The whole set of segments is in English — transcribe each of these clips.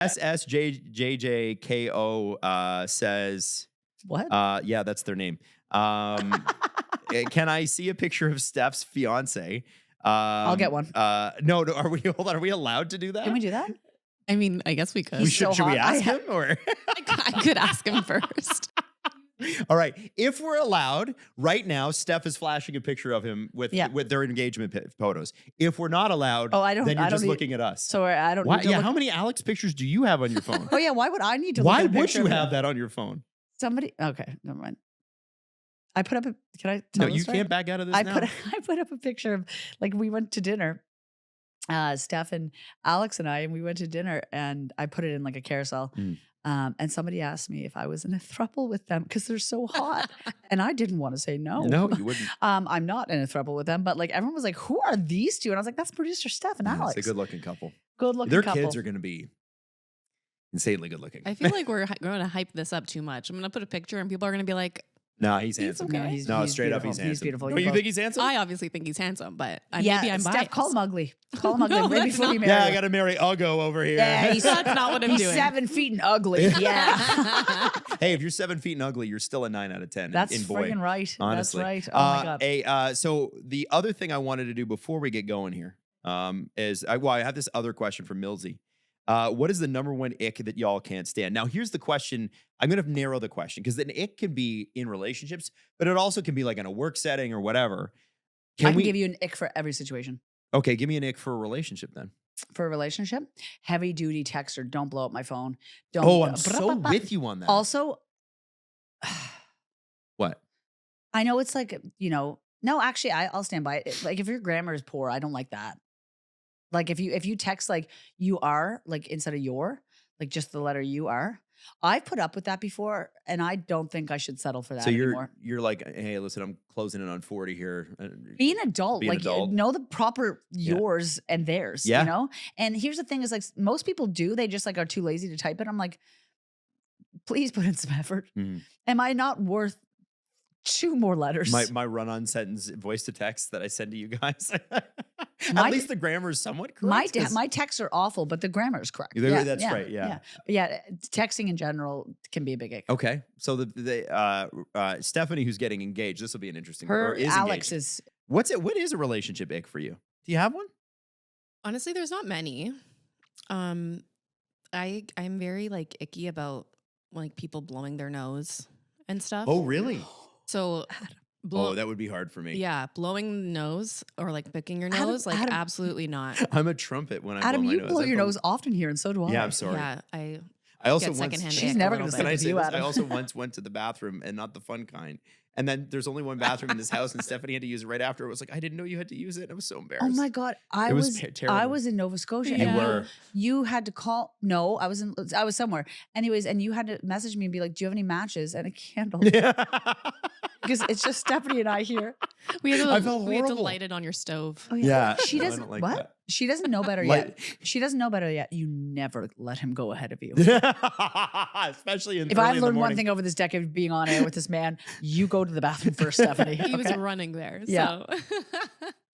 SSJJKO says, What? yeah, that's their name. Can I see a picture of Steph's fiance? I'll get one. No, hold on. Are we allowed to do that? Can we do that? I mean, I guess we could. He's so Should we hot. ask him or? I could ask him first. All right. If we're allowed, right now, Steph is flashing a picture of him with their engagement photos. If we're not allowed, then you're just looking at us. So I don't. Why, need to look. how many Alex pictures do you have on your phone? Oh yeah, why would I need to? Why look at a would picture you of have him? that on your phone? Somebody. Okay, never mind. I put up a. Can I tell No, you can't back out of this now. I put up a picture of like we went to dinner. Steph and Alex and we went to dinner, and I put it in like a carousel. And somebody asked me if I was in a throuple with them because they're so hot, and I didn't want to say no. No, you wouldn't. I'm not in a throuple with them, but like everyone was like, "Who are these two?" And I was like, "That's producer Steph and Alex." It's a good-looking couple. Good-looking Their couple. kids are going to be insanely good-looking. I feel like we're going to hype this up too much. I'm going to put a picture and people are going to be like, No, he's handsome. okay. No, he's straight up, beautiful. he's handsome. He's beautiful. Don't you think he's handsome? I obviously think he's handsome, but maybe I'm Steph, biased. call him ugly. Call him ugly. No, Way that's before you not- marry Yeah, I him. got to marry Uggo over here. Yeah, That's not what I'm he's doing. 7 feet and ugly. Yeah. Hey, if you're 7 feet and ugly, you're still a 9 out of 10. That's in boy. friggin' right. Honestly. That's right. Oh my God. So the other thing I wanted to do before we get going here is I have this other question from Millsy. What is the number one ick that y'all can't stand? Now, here's the question. I'm going to narrow the question because an ick can be in relationships, but it also can be like in a work setting or whatever. I can give you an ick for every situation. Okay, give me an ick for a relationship then. For a relationship, heavy duty texter. Don't blow up my phone. Don't. Oh, I'm so with you on that. Also, What? I know it's like, no, actually, I'll stand by it. Like if your grammar is poor, I don't like that. Like if you text like you are, like instead of your, like just the letter you are. I've put up with that before, and I don't think I should settle for that anymore. You're like, hey, listen, I'm closing in on 40 here. Be an adult. Be an like adult. know the proper yours and theirs, Yeah. you know? And here's the thing is like most people do, they just like are too lazy to type it. I'm like, please put in some effort. Mhm. Am I not worth 2 more letters? My run-on sentence voice to text that I send to you guys. My- At least the grammar is somewhat correct. My texts are awful, but the grammar is correct. That's right, yeah. But yeah, texting in general can be a big ick. Okay, so Stephanie, who's getting engaged, this will be an interesting. Her or is Alex engaged. is What is a relationship ick for you? Do you have one? Honestly, there's not many. I'm very like icky about like people blowing their nose and stuff. Oh, really? So That would be hard for me. yeah, blowing the nose or like picking your nose, like Adam- absolutely not. I'm a trumpet when I Adam. blow my You nose. blow I your nose often here, and so do I. Yeah, I'm sorry. Yeah, I I also get secondhand She's ick never a gonna little Can say I bit. to say you, this? Adam. I also once went to the bathroom and not the fun kind. And then there's only one bathroom in this house, and Stephanie had to use it right after. It was like, I didn't know you had to use it. And I was so embarrassed. Oh my God, I It was was terrible. I was in Nova Scotia. You and were. You had to call. No, I was somewhere. Anyways, and you had to message me and be like, "Do you have any matches and a candle?" Because it's just Stephanie and I here. We had I felt we had to horrible. light it on your stove. Oh, Yeah. She No, I doesn't. don't like what? that. She doesn't know better Like- yet. She doesn't know better yet. You never let him go ahead of you. Especially in If early I've in the learned one morning. thing over this decade of being on air with this man, you go to the bathroom first, Stephanie. He was okay? running there. Yeah. So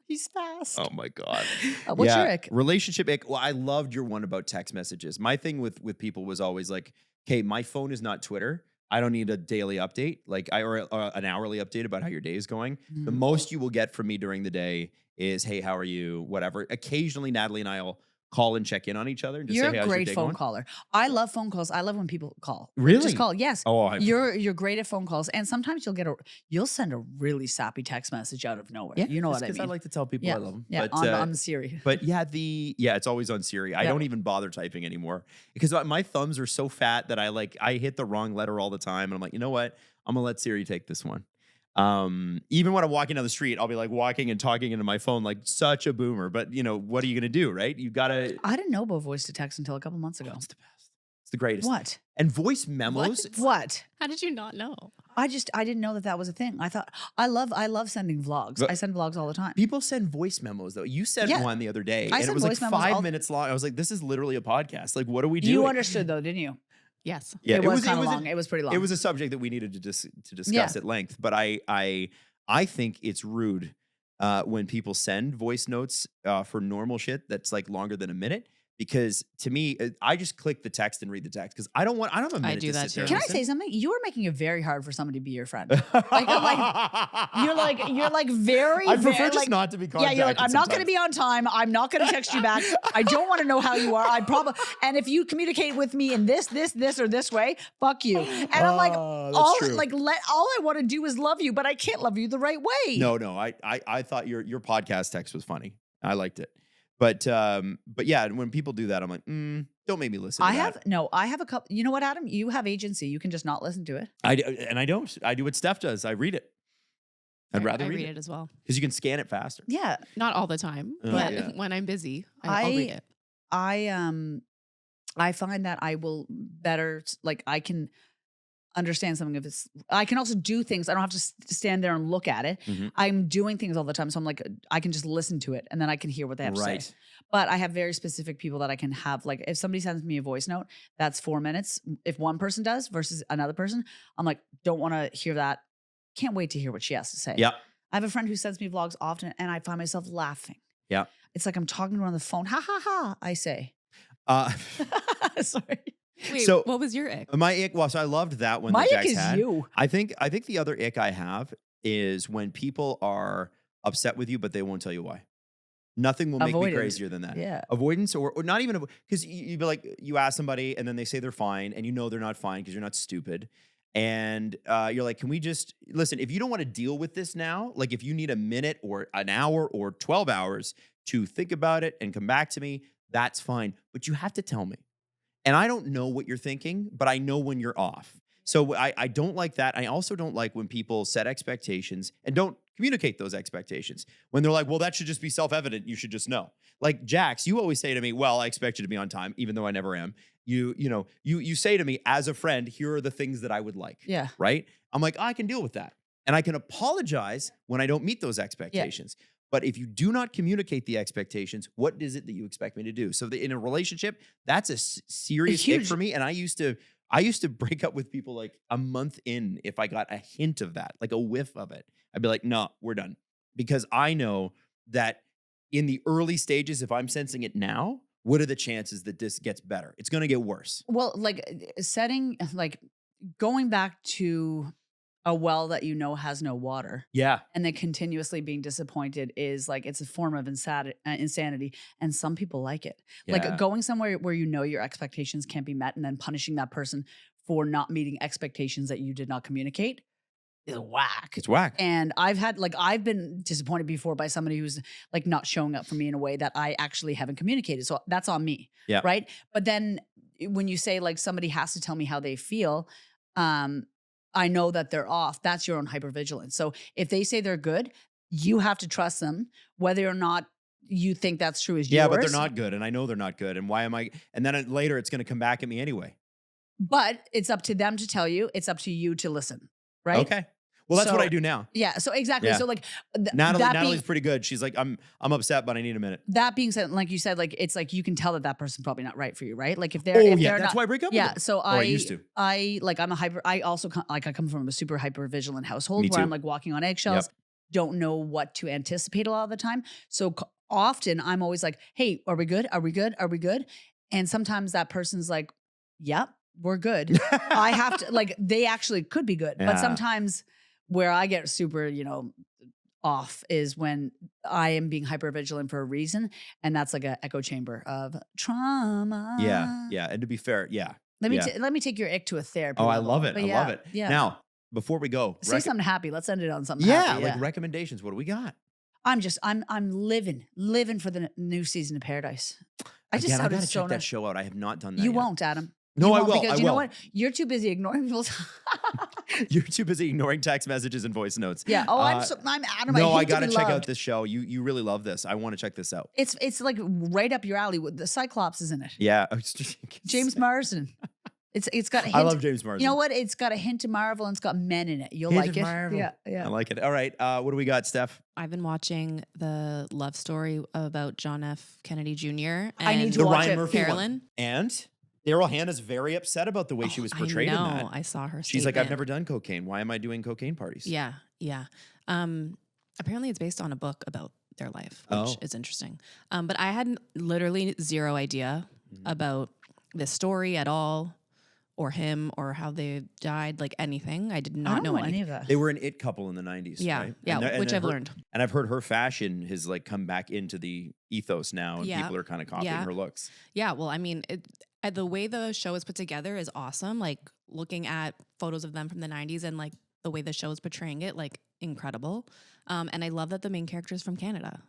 He's fast. Oh my God. What's your ick? Relationship ick. Well, I loved your one about text messages. My thing with people was always like, okay, my phone is not Twitter. I don't need a daily update, or an hourly update about how your day is going. The most you will get from me during the day is, hey, how are you? Whatever. Occasionally, Natalie and I'll call and check in on each other and just You're say, hey, a how's your great day phone going? caller. I love phone calls. I love when people call. Really? Just call. Yes. Oh, You're great at phone calls, and sometimes you'll send a really sappy text message out of nowhere. You know what I because mean? I like to tell people yeah. I love them. Yeah, But, on Siri. But it's always on Siri. I Yeah. don't even bother typing anymore because my thumbs are so fat that I hit the wrong letter all the time. And I'm like, you know what? I'm gonna let Siri take this one. Even when I'm walking down the street, I'll be like walking and talking into my phone like such a boomer. But what are you gonna do, right? You gotta. I didn't know about voice to text until a couple months ago. It's the best. It's the greatest. What? And voice memos. What? how did you not know? I didn't know that was a thing. I thought I love sending vlogs. But- I send vlogs all the time. People send voice memos though. You sent Yeah. one the other day, I and it send was like voice memos 5 minutes long. I was like, this is literally a podcast. Like, what are we doing? You understood though, didn't you? Yes. Yeah, it was kind of long. It was pretty long. It was a subject that we needed to discuss Yeah. at length. But I think it's rude when people send voice notes for normal shit that's like longer than a minute because to me, I just click the text and read the text because I don't have a minute do to that sit there. too. and Can I say listen. something? You are making it very hard for somebody to be your friend. You're like very. I prefer very, just like, not to be yeah, contacted. you're like, I'm not going to sometimes. be on time. I'm not going to text you back. I don't want to know how you are. I probably, and if you communicate with me in this, or this way, fuck you. And I'm like, That's all true. all I want to do is love you, but I can't love you the right way. No, I thought your podcast text was funny. I liked it. But yeah, when people do that, I'm like, don't make me listen to that. I have a couple. You know what, Adam? You have agency. You can just not listen to it. I don't. I do what Steph does. I read it. I'd rather I read read it it as well. because you can scan it faster. Yeah. Not all the time, Oh, but yeah. when I'm busy, I'll read it. I find that I will better, like, I can understand something if it's, I can also do things. I don't have to stand there and look at it. Mhm. I'm doing things all the time. So I'm like, I can just listen to it and then I can hear what they have to say. But I have very specific people that I can have, like, if somebody sends me a voice note, that's 4 minutes. If one person does versus another person, I'm like, don't want to hear that. Can't wait to hear what she has to say. Yeah. I have a friend who sends me vlogs often and I find myself laughing. Yeah. It's like I'm talking to her on the phone. Ha ha ha, I say. Sorry. Wait, So- what was your ick? My ick. Well, so I loved that one. My that ick Jax is had. you. I think the other ick I have is when people are upset with you, but they won't tell you why. Nothing will make me Avoidance. crazier than that. Yeah. Avoidance or not even because you'd be like, you ask somebody and then they say they're fine and you know they're not fine because you're not stupid. And you're like, can we just listen? If you don't want to deal with this now, like if you need a minute or an hour or 12 hours to think about it and come back to me, that's fine. But you have to tell me. And I don't know what you're thinking, but I know when you're off. So I don't like that. I also don't like when people set expectations and don't communicate those expectations. When they're like, well, that should just be self-evident. You should just know. Like Jax, you always say to me, well, I expect you to be on time, even though I never am. You say to me as a friend, here are the things that I would like. Yeah. Right? I'm like, I can deal with that. And I can apologize when I don't meet those expectations. But if you do not communicate the expectations, what is it that you expect me to do? So in a relationship, that's a serious ick huge. for me. And I used to break up with people like a month in if I got a hint of that, like a whiff of it. I'd be like, no, we're done. Because I know that in the early stages, if I'm sensing it now, what are the chances that this gets better? It's going to get worse. Well, like going back to a well that you know has no water Yeah. and then continuously being disappointed is like, it's a form of insanity. And some people like it. Yeah. Like going somewhere where you know your expectations can't be met and then punishing that person for not meeting expectations that you did not communicate is whack. It's whack. And I've been disappointed before by somebody who's like not showing up for me in a way that I actually haven't communicated. So that's on me. Yeah. Right. But then when you say like somebody has to tell me how they feel, I know that they're off. That's your own hypervigilance. So if they say they're good, you have to trust them, whether or not you think that's true is yours. Yeah, but they're not good. And I know they're not good. And why am I? And then later it's going to come back at me anyway. But it's up to them to tell you. It's up to you to listen. Right. Okay. Well, that's what So- I do now. Yeah. So exactly. Yeah. So like Natalie's pretty good. She's like, I'm upset, but I need a minute. that being said, like you said, like it's like you can tell that person's probably not right for you, right? Like if they're Oh if yeah, they're that's not, why I break up. yeah. with them. So I used to. I also I come from a super hyper vigilant household Me where too. I'm like walking on eggshells, don't know what to anticipate a lot of the time. So often I'm always like, hey, are we good? Are we good? Are we good? And sometimes that person's like, yep, we're good. I have to like they actually could be good, Yeah. but sometimes where I get super, off is when I am being hyper vigilant for a reason, and that's like an echo chamber of trauma. Yeah. And to be fair, yeah. Let me Yeah. let me take your ick to a therapy. Oh, I level. love it. But I love it. Yeah. Now, before we go, Say something happy. Let's end it on something yeah, happy. like recommendations. What do we got? I'm living for the new season of Paradise. I just Again, I sounded gotta so check that nice. show out. I have not done that. You yet. won't, Adam. No, You I won't, will. because I you know will. what? You're too busy ignoring people's. You're too busy ignoring text messages and voice notes. Yeah. Oh, I'm Adam. No, I I hate gotta to be check out loved. this show. You really love this. I want to check this out. It's like right up your alley. The Cyclops is in it. Yeah, James Marsden. It's got a hint. I love James Marsden. You know what? It's got a hint of Marvel and it's got men in it. You'll Hint like of it. Marvel. Yeah. I like it. All right, what do we got, Steph? I've been watching the love story about John F. Kennedy Jr. and I need to The watch Ryan it. Murphy Carolyn. one. And Daryl Hannah's very upset about the way she was portrayed I know. in that. I saw her. She's like, I've statement. never done cocaine. Why am I doing cocaine parties? Yeah. Apparently, it's based on a book about their life, which Oh. is interesting. But I had literally zero idea about this story at all, or him, or how they died, like anything. I did I not don't know know anything. any of that. They were an it couple in the 90s, Yeah, right? yeah, which I've her- learned. And I've heard her fashion has like come back into the ethos now, and Yeah. people are kind of copying Yeah. her looks. Yeah, well, I mean, the way the show is put together is awesome. Like looking at photos of them from the 90s and like the way the show is portraying it, like incredible. And I love that the main character is from Canada.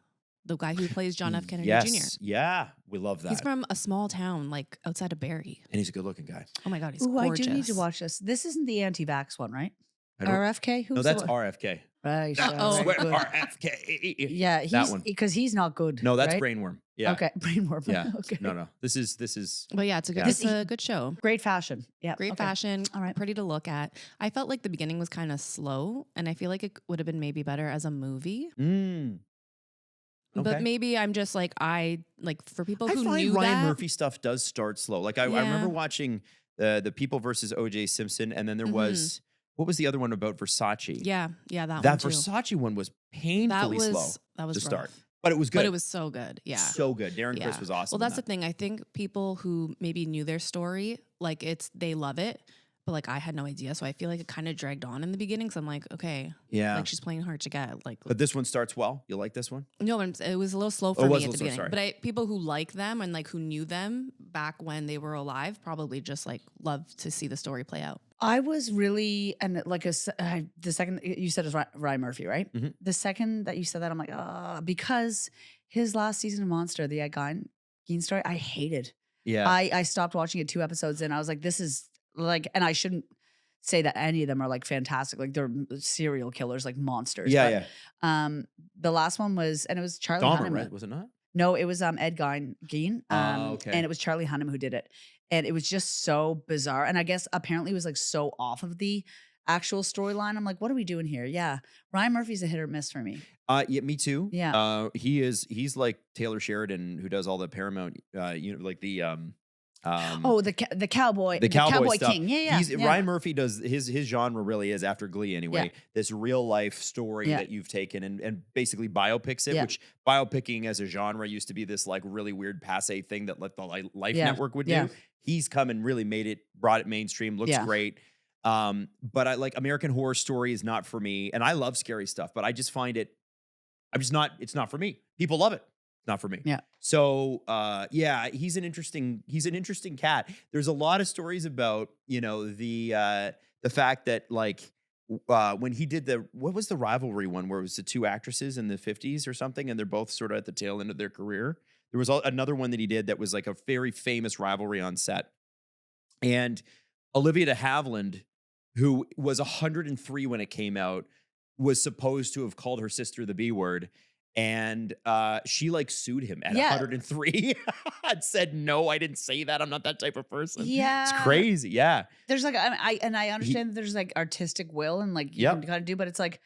The guy who plays John F. Kennedy Jr. Yes, yeah, we love that. He's from a small town like outside of Barrie. And he's a good-looking guy. Oh my God, he's Ooh, gorgeous. I do need to watch this. This isn't the anti-vax one, right? I don't- RFK? Who's No, the that's one? RFK. Right. Oh. right, good. RFK. Yeah, that one. because he's not good. No, that's right? brainworm. Yeah. Okay, brainworm. Yeah. okay. No. This is. But yeah, it's a good, Yeah. it's a good show. Great fashion. Yeah. Great okay. fashion, All right. pretty to look at. I felt like the beginning was kind of slow, and I feel like it would have been maybe better as a movie. Okay. But maybe I'm just like for people I who find knew Ryan that. Murphy stuff does start slow. Like I remember Yeah. watching the People versus O.J. Simpson, and then there was what was the other one about Versace? Yeah, that one that too. Versace one was That painfully slow was to rough. start, but it was good. But it was so good. Yeah. so good. Darren Criss Yeah. was awesome. Well, in that's the that. thing. I think people who maybe knew their story, like they love it, but like I had no idea. So I feel like it kind of dragged on in the beginning. So I'm like, okay, Yeah. like she's playing hard to get. Like, But this one starts well. You like this one? no, it was a little slow Oh, for it me was at a the little slow, beginning. But people who like them and like who knew them back when they were alive probably just like love to see the story play out. I was really, and like the second you said it was Ryan Murphy, right? Mhm. The second that you said that, I'm like, because his last season of Monster, the Ed Gein story, I hated. Yeah. I stopped watching it 2 episodes in. I was like, this is like, and I shouldn't say that any of them are like fantastic. Like they're serial killers, like monsters. yeah. The last one was, and it was Charlie Dahmer, Hunnam. right? Was it not? No, it was Ed Gein. Okay. And it was Charlie Hunnam who did it. And it was just so bizarre. And I guess apparently it was like so off of the actual storyline. I'm like, what are we doing here? Yeah. Ryan Murphy's a hit or miss for me. Yeah, me too. Yeah. He's like Taylor Sheridan, who does all the Paramount, like the The cowboy. the cowboy stuff. king. Yeah. Ryan Murphy does his genre really is after Glee anyway. Yeah. This real life story Yeah. that you've taken and basically biopics it, Yeah. which biopicking as a genre used to be this like really weird passe thing that the Life Yeah. Network would Yeah. do. He's come and really brought it mainstream. Looks Yeah. great. But I like American Horror Story is not for me, and I love scary stuff, but I just find it. It's not for me. People love it. It's not for me. Yeah. So yeah, he's an interesting cat. There's a lot of stories about, the fact that like when he did what was the rivalry one where it was the two actresses in the 50s or something, and they're both sort of at the tail end of their career. There was another one that he did that was like a very famous rivalry on set. And Olivia de Havilland, who was 103 when it came out, was supposed to have called her sister the B word. And she like sued him at Yeah. 103 and said, no, I didn't say that. I'm not that type of person. Yeah. It's crazy. Yeah. There's like, I understand that there's like artistic will and like you Yep. can kind of do, but it's like,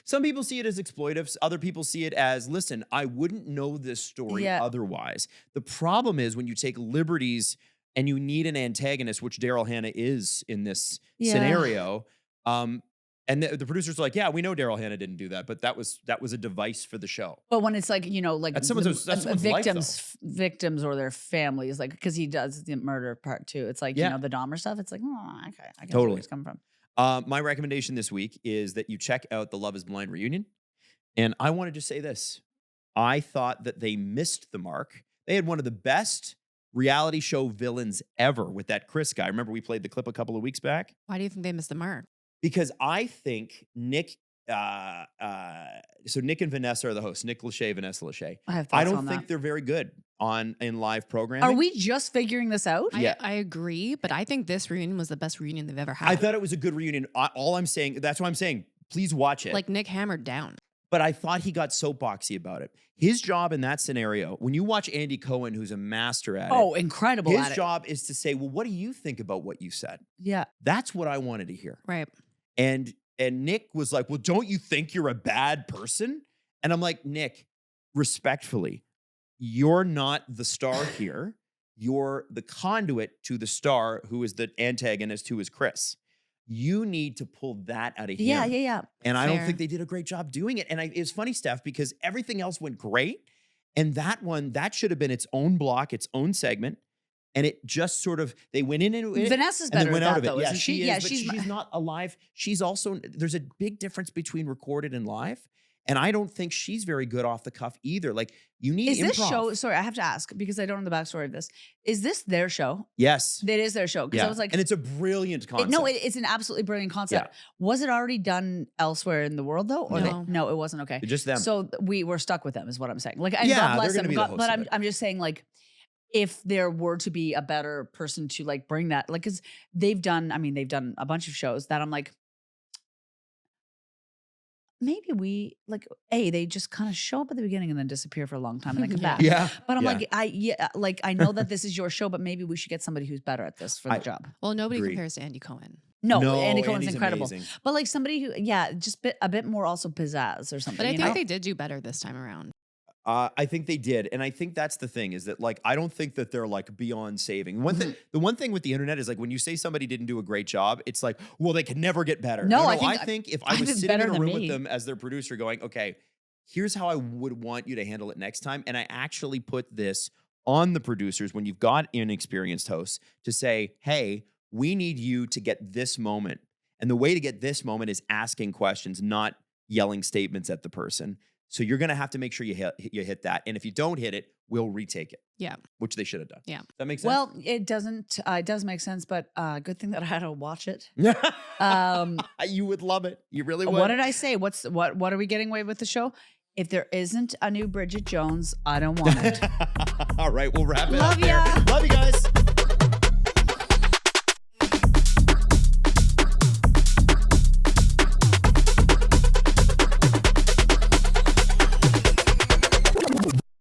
Some people see it as exploitive. Other people see it as, listen, I wouldn't know this story Yeah. otherwise. The problem is when you take liberties and you need an antagonist, which Daryl Hannah is in this Yeah. scenario. And the producers are like, yeah, we know Daryl Hannah didn't do that, but that was a device for the show. but when it's like, like That's someone's life, victims or their families, like, because he does the murder part too. It's like, Yeah. the Dahmer stuff. It's like, oh, okay. I guess Totally. where he's coming from. My recommendation this week is that you check out the Love is Blind reunion. And I wanted to say this. I thought that they missed the mark. They had one of the best reality show villains ever with that Chris guy. Remember we played the clip a couple of weeks back? Why do you think they missed the mark? Because I think Nick, so Nick and Vanessa are the hosts. Nick Lachey, Vanessa Lachey. I have thoughts I don't on think that. they're very good in live programming. Are we just figuring this out? Yeah. I agree, but I think this reunion was the best reunion they've ever had. I thought it was a good reunion. All I'm saying, that's why I'm saying, please watch it. like Nick hammered down. But I thought he got soapboxy about it. His job in that scenario, when you watch Andy Cohen, who's a master at Oh, it, incredible his at it. job is to say, well, what do you think about what you said? Yeah. That's what I wanted to hear. Right. And Nick was like, well, don't you think you're a bad person? And I'm like, Nick, respectfully, you're not the star here. You're the conduit to the star who is the antagonist, who is Chris. you need to pull that out of him. Yeah. And I don't Fair. think they did a great job doing it. And it's funny, Steph, because everything else went great. And that one, that should have been its own block, its own segment. And it just sort of, they went into it. Vanessa's and then better went at out that, of it. though, Yeah, isn't she? she is, Yeah, but she's not alive. She's also, there's a big difference between recorded and live. And I don't think she's very good off the cuff either. Like, you need Is improv. this show, sorry, I have to ask because I don't know the backstory of this. Is this their show? Yes. It is their show. Because Yeah. I was like, and it's a brilliant concept. it's an absolutely brilliant concept. Was it already done elsewhere in the world though? Or No. no, it wasn't. Okay. Just them. So we were stuck with them is what I'm saying. Like, and Yeah, God bless they're gonna them. be the hosts But of it. I'm just saying, like, if there were to be a better person to like bring that, like, because they've done a bunch of shows that I'm like, maybe we like, they just kind of show up at the beginning and then disappear for a long time and then come back. yeah. But I'm Yeah. like, I know that this is your show, but maybe we should get somebody who's better at this for the job. Well, nobody Agreed. compares to Andy Cohen. No, Andy Cohen's Andy's incredible. amazing. But like somebody who, just a bit more also pizzazz or something. But I you think know? they did do better this time around. I think they did. And I think that's the thing is that, like, I don't think that they're like beyond saving. The one thing with the internet is like when you say somebody didn't do a great job, it's like, well, they can never get better. No, I I think if I I was think sitting in better a than room with me. them as their producer going, okay, here's how I would want you to handle it next time. And I actually put this on the producers when you've got inexperienced hosts to say, hey, we need you to get this moment. And the way to get this moment is asking questions, not yelling statements at the person. So you're going to have to make sure you hit that. And if you don't hit it, we'll retake it. Yeah. Which they should have done. Yeah. Does that make sense? Well, it doesn't. It does make sense, but good thing that I had to watch it. You would love it. You really would. What did I say? What are we getting away with the show? If there isn't a new Bridget Jones, I don't want it. All right, we'll wrap it Love up there. ya. Love you guys.